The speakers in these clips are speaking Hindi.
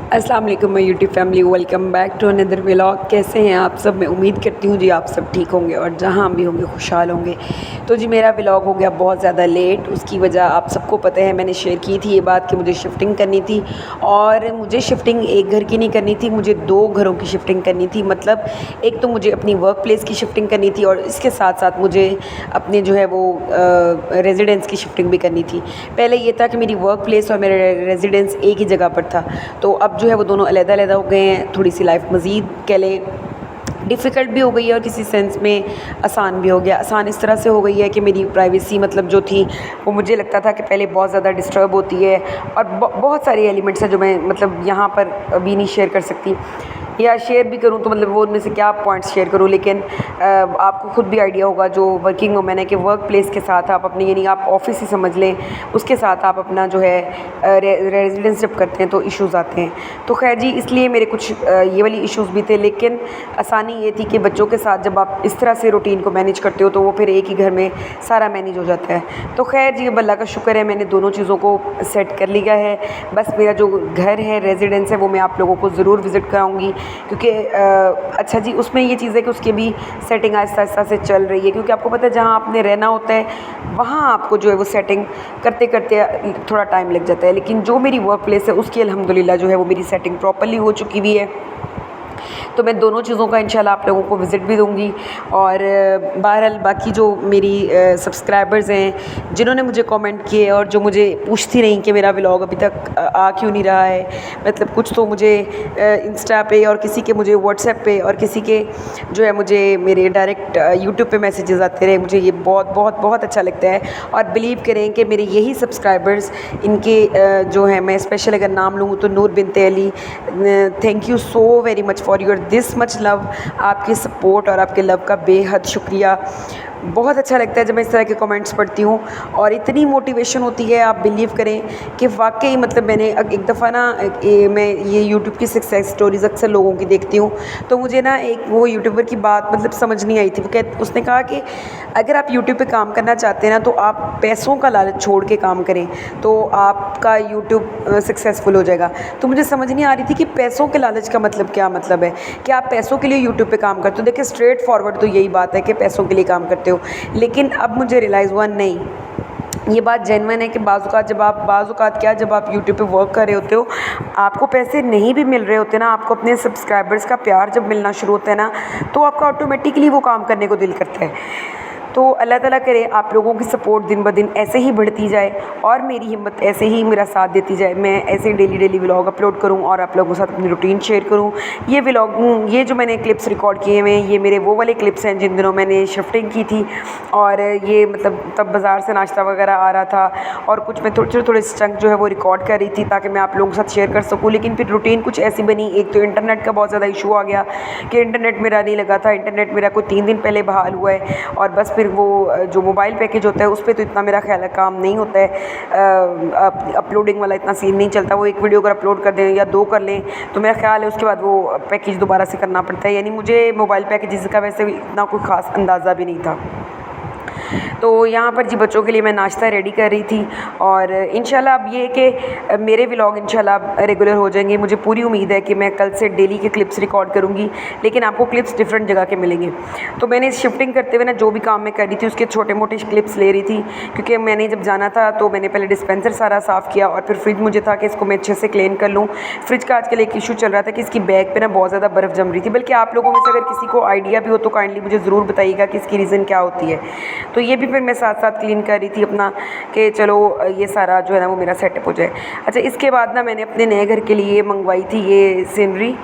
अस्सलाम वालेकुम my YouTube family, welcome back to another vlog. कैसे हैं आप सब? मैं उम्मीद करती हूँ जी आप सब ठीक होंगे और जहाँ भी होंगे खुशहाल होंगे। तो जी मेरा व्लॉग हो गया बहुत ज़्यादा लेट। उसकी वजह आप सबको पता है, मैंने शेयर की थी ये बात कि मुझे शिफ्टिंग करनी थी और मुझे शिफ्टिंग एक घर की नहीं करनी थी, मुझे 2 घरों की शिफ्टिंग करनी थी। मतलब एक तो मुझे अपनी वर्क प्लेस की शिफ्टिंग करनी थी और इसके साथ साथ मुझे अपने जो है वो रेजिडेंस की शिफ्टिंग भी करनी थी। पहले ये था कि मेरी वर्क प्लेस और मेरा रेजिडेंस एक ही जगह पर था, तो अब जो है वो दोनों अलग-अलग हो गए हैं। थोड़ी सी लाइफ मज़ीद कह लें डिफ़िकल्ट भी हो गई है और किसी सेंस में आसान भी हो गया। आसान इस तरह से हो गई है कि मेरी प्राइवेसी मतलब जो थी वो मुझे लगता था कि पहले बहुत ज़्यादा डिस्टर्ब होती है और बहुत सारे एलिमेंट्स हैं जो मैं मतलब यहाँ पर अभी नहीं शेयर कर सकती, या शेयर भी करूँ तो मतलब वो उनमें से क्या पॉइंट्स शेयर करूँ। लेकिन आपको खुद भी आइडिया होगा जो वर्किंग वुमेन है कि वर्क प्लेस के साथ आप अपने यानी आप ऑफिस ही समझ लें, उसके साथ आप अपना जो है रेजिडेंस जब करते हैं तो इश्यूज़ आते हैं। तो खैर जी इसलिए मेरे कुछ ये वाली इश्यूज़ भी थे, लेकिन आसानी ये थी कि बच्चों के साथ जब आप इस तरह से रूटीन को मैनेज करते हो तो वो फिर एक ही घर में सारा मैनेज हो जाता है। तो खैर जी अब अल्लाह का शुक्र है मैंने दोनों चीज़ों को सेट कर लिया है। बस मेरा जो घर है रेजिडेंस है वो मैं आप लोगों को ज़रूर विज़िट कराऊँगी, क्योंकि अच्छा जी उसमें ये चीज़ है कि उसकी भी सेटिंग आहिस्ता-आहिस्ता से चल रही है, क्योंकि आपको पता है जहाँ आपने रहना होता है वहाँ आपको जो है वो सेटिंग करते-करते थोड़ा टाइम लग जाता है। लेकिन जो मेरी वर्क प्लेस है उसकी अल्हम्दुलिल्लाह जो है वो मेरी सेटिंग प्रॉपर्ली हो चुकी हुई है। तो मैं दोनों चीज़ों का इंशाल्लाह आप लोगों को विज़िट भी दूँगी। और बहरहाल बाकी जो मेरी सब्सक्राइबर्स हैं जिन्होंने मुझे कमेंट किए और जो मुझे पूछती रहीं कि मेरा व्लॉग अभी तक आ क्यों नहीं रहा है, मतलब कुछ तो मुझे इंस्टा पे और किसी के मुझे व्हाट्सएप पे और किसी के जो है मुझे मेरे डायरेक्ट यूट्यूब पे मैसेजेस आते रहे। मुझे ये बहुत बहुत बहुत अच्छा लगता है और बिलीव करें कि मेरे यही सब्सक्राइबर्स इनके जो है मैं स्पेशल अगर नाम लूँ तो Noor Binte Ali, thank you so very much for your this much love. आपके सपोर्ट और आपके लव का बेहद शुक्रिया। बहुत अच्छा लगता है जब मैं इस तरह के कमेंट्स पढ़ती हूँ और इतनी मोटिवेशन होती है, आप बिलीव करें कि वाकई मतलब मैंने एक दफ़ा ना मैं ये यूट्यूब की सक्सेस स्टोरीज़ अक्सर लोगों की देखती हूँ, तो मुझे ना एक वो यूट्यूबर की बात मतलब समझ नहीं आई थी। उसने कहा कि अगर आप यूट्यूब पे काम करना चाहते हैं ना तो आप पैसों का लालच छोड़ के काम करें तो आपका यूट्यूब सक्सेसफुल हो जाएगा। तो मुझे समझ नहीं आ रही थी कि पैसों के लालच का मतलब क्या मतलब है कि आप पैसों के लिए यूट्यूब पे काम करते हो। देखिए स्ट्रेट फॉरवर्ड तो यही बात है कि पैसों के लिए काम करते हो, लेकिन अब मुझे रियलाइज़ हुआ नहीं, ये बात जेन्युइन है कि बाज़ औक़ात क्या जब आप यूट्यूब पे वर्क कर रहे होते हो आपको पैसे नहीं भी मिल रहे होते ना, आपको अपने सब्सक्राइबर्स का प्यार जब मिलना शुरू होता है ना तो आपका ऑटोमेटिकली वो काम करने को दिल करता है। तो अल्लाह ताला करे आप लोगों की सपोर्ट दिन ब दिन ऐसे ही बढ़ती जाए और मेरी हिम्मत ऐसे ही मेरा साथ देती जाए। मैं ऐसे डेली व्लॉग अपलोड करूं और आप लोगों के साथ अपनी रूटीन शेयर करूं। ये व्लॉग ये जो मैंने क्लिप्स रिकॉर्ड किए हुए हैं ये मेरे वो वाले क्लिप्स हैं जिन दिनों मैंने शिफ्टिंग की थी और ये मतलब तब बाज़ार से नाश्ता वगैरह आ रहा था और कुछ मैं थोड़े चंक जो है वो रिकॉर्ड कर रही थी ताकि मैं आप लोगों के साथ शेयर कर सकूँ। लेकिन फिर रूटीन कुछ ऐसी बनी, एक तो इंटरनेट का बहुत ज़्यादा इशू आ गया कि इंटरनेट मेरा नहीं लगा था। इंटरनेट मेरा कोई 3 दिन पहले बहाल हुआ है और बस फिर वो जो मोबाइल पैकेज होता है उस पर तो इतना मेरा ख्याल है काम नहीं होता है, अपलोडिंग वाला इतना सीन नहीं चलता। वो एक वीडियो अगर अपलोड कर दें या 2 कर लें तो मेरा ख्याल है उसके बाद वो पैकेज दोबारा से करना पड़ता है। यानी मुझे मोबाइल पैकेज का वैसे इतना कोई ख़ास अंदाज़ा भी नहीं था। तो यहाँ पर जी बच्चों के लिए मैं नाश्ता रेडी कर रही थी और इंशाल्लाह अब ये कि मेरे व्लॉग इंशाल्लाह रेगुलर हो जाएंगे। मुझे पूरी उम्मीद है कि मैं कल से डेली के क्लिप्स रिकॉर्ड करूँगी, लेकिन आपको क्लिप्स डिफरेंट जगह के मिलेंगे। तो मैंने शिफ्टिंग करते हुए ना जो भी काम मैं कर रही थी उसके छोटे मोटे क्लिप्स ले रही थी, क्योंकि मैंने जब जाना था तो मैंने पहले डिस्पेंसर सारा साफ़ किया और फिर फ्रिज मुझे था कि इसको मैं अच्छे से क्लीन कर लूँ। फ्रिज का आजकल एक इशू चल रहा था कि इसकी बैग पे ना बहुत ज़्यादा बर्फ़ जम रही थी, बल्कि आप लोगों में से अगर किसी को आइडिया भी हो तो काइंडली मुझे ज़रूर बताइएगा कि इसकी रीज़न क्या होती है। तो ये भी फिर मैं साथ साथ क्लीन कर रही थी अपना कि चलो ये सारा जो है ना वो मेरा सेटअप हो जाए। अच्छा इसके बाद ना मैंने अपने नए घर के लिए मंगवाई थी ये सीनरी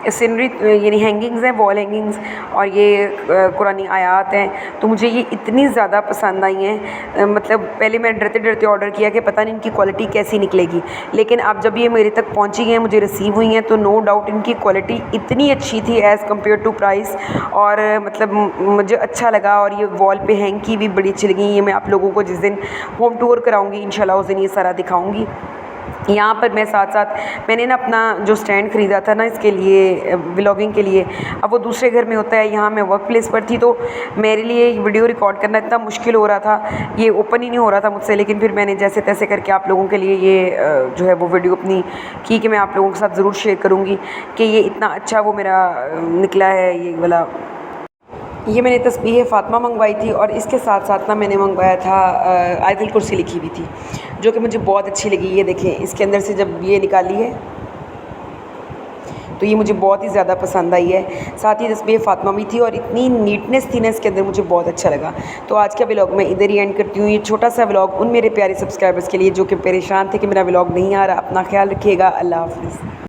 यानी हैंगिंग्स हैं, वॉल हैंगिंग्स, और ये कुरानी आयात हैं। तो मुझे ये इतनी ज़्यादा पसंद आई हैं, मतलब पहले मैं डरते डरते ऑर्डर किया कि पता नहीं इनकी क्वालिटी कैसी निकलेगी, लेकिन अब जब ये मेरे तक पहुंची हैं मुझे रिसीव हुई हैं तो नो डाउट इनकी क्वालिटी इतनी अच्छी थी एज़ कम्पेयर टू प्राइस, और मतलब मुझे अच्छा लगा। और ये वॉल पे हैंग की भी बड़ी अच्छी लगी। ये मैं आप लोगों को जिस दिन होम टूर कराऊँगी इंशाल्लाह उस दिन ये सारा दिखाऊँगी। यहाँ पर मैं साथ साथ मैंने ना अपना जो स्टैंड ख़रीदा था ना इसके लिए व्लॉगिंग के लिए, अब वो दूसरे घर में होता है, यहाँ मैं वर्क प्लेस पर थी तो मेरे लिए वीडियो रिकॉर्ड करना इतना मुश्किल हो रहा था, ये ओपन ही नहीं हो रहा था मुझसे। लेकिन फिर मैंने जैसे तैसे करके आप लोगों के लिए ये जो है वो वीडियो अपनी की कि मैं आप लोगों के साथ ज़रूर शेयर करूँगी कि ये इतना अच्छा वो मेरा निकला है ये वाला। ये मैंने तस्बीह फ़ातिमा मंगवाई थी और इसके साथ साथ ना मैंने मंगवाया था आयतुल कुर्सी लिखी हुई थी, जो कि मुझे बहुत अच्छी लगी। ये देखें, इसके अंदर से जब ये निकाली है तो ये मुझे बहुत ही ज़्यादा पसंद आई है। साथ ही तस्बीह फ़ातिमा भी थी और इतनी नीटनेस थी ना इसके अंदर, मुझे बहुत अच्छा लगा। तो आज का व्लॉग मैं इधर ही एंड करती हूँ। ये छोटा सा व्लॉग उन मेरे प्यारे सब्सक्राइबर्स के लिए जो कि परेशान थे कि मेरा व्लॉग नहीं आ रहा। अपना ख्याल रखिएगा। अल्लाह हाफ़िज़।